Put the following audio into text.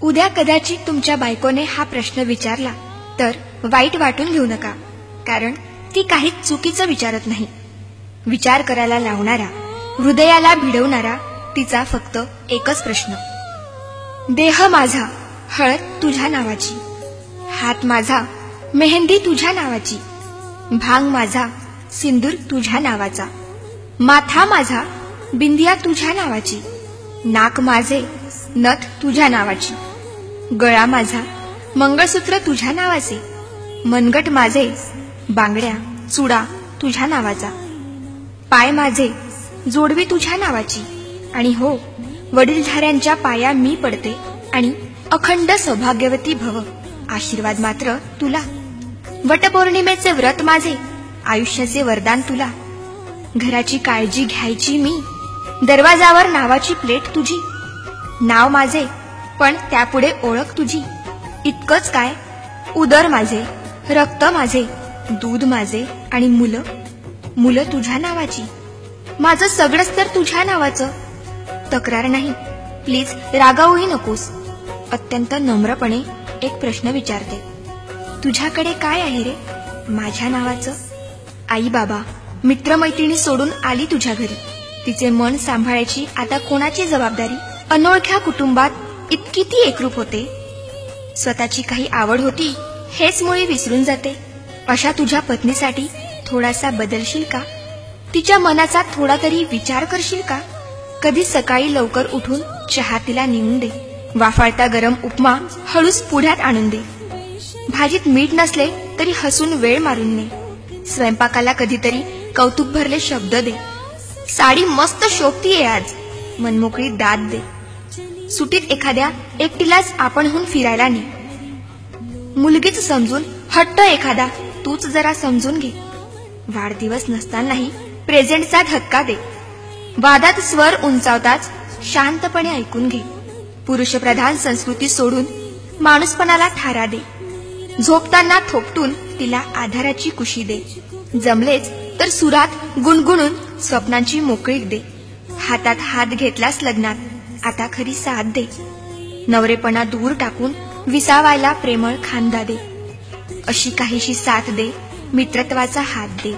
उद्या कदाचित तुमच्या बायकोने हा प्रश्न विचारला तर वाईट वाटून घेऊ नका, कारण ती काहीच चुकीचं विचारत नाही. विचार करायला लावणारा, हृदयाला भिडवणारा तिचा फक्त एकच प्रश्न. देह माझा हळद तुझ्या नावाची, हात माझा मेहंदी तुझ्या नावाची, भांग माझा सिंदूर तुझ्या नावाचा, माथा माझा बिंदिया तुझ्या नावाची, नाक माझे नथ तुझ्या नावाची, गळा माझा मंगळसूत्र तुझ्या नावाचे, मनगट माझे बांगड्या चुडा तुझ्या नावाचा, पाय माझे जोडवी तुझ्या नावाची, आणि हो, वडीलधाऱ्यांच्या पाया मी पडते आणि अखंड सौभाग्यवती भव आशीर्वाद मात्र तुला. वटपौर्णिमेचे व्रत माझे, आयुष्याचे वरदान तुला. घराची काळजी घ्यायची मी, दरवाजावर नावाची प्लेट तुझी. नाव माझे पण त्यापुढे ओळख तुझी. इतकंच काय, उदर माझे, रक्त माझे, दूध माझे आणि मुलं तुझ्या नावाची. माझं सगळंच तर तुझ्या नावाचं. तक्रार नाही, प्लीज रागावूही नकोस. अत्यंत नम्रपणे एक प्रश्न विचारते. तुझ्याकडे काय आहे रे माझ्या नावाचं? आई बाबा मित्रमैत्रिणी सोडून आली तुझ्या घरी. तिचे मन सांभाळायची आता कोणाची जबाबदारी? अनोळख्या कुटुंबात इतकी ती एकरूप होते. स्वतःची काही आवड होती हेच मुळी विसरून जाते. अशा तुझ्या पत्नीसाठी थोडासा बदलशील का? तिच्या मनाचा थोडा तरी विचार करशील का? कधी सकाळी लवकर उठून चहा तिला नेऊन दे. वाफाळता गरम उपमा हळूच पुढ्यात आणून दे. भाजीत मीठ नसले तरी हसून वेळ मारून ने. स्वयंपाकाला कधीतरी कौतुक भरले शब्द दे. साडी मस्त शोभतीये आज, मनमोकळी दाद दे. सुटीत एखाद्या एकटीलाच आपणहून फिरायला ने. मुलगीच समजून हट्ट एखादा तूच जरा समजून घे. वाढदिवस नसतानाही प्रेझेंटचा धक्का दे. वादात स्वर उंचावताच शांतपणे ऐकून घे. पुरुषप्रधान संस्कृती सोडून माणूसपणाला थारा दे. झोपताना थोपटून तिला आधाराची कुशी दे. जमलेच तर सुरात गुणगुणून स्वप्नांची मोकळीक दे. हातात हात घेतलास लग्नात, आता खरी साथ दे. नवरेपणा दूर टाकून विसावायला प्रेमळ खांदा दे. अशी काहीशी साथ दे, मित्रत्वाचा हात दे.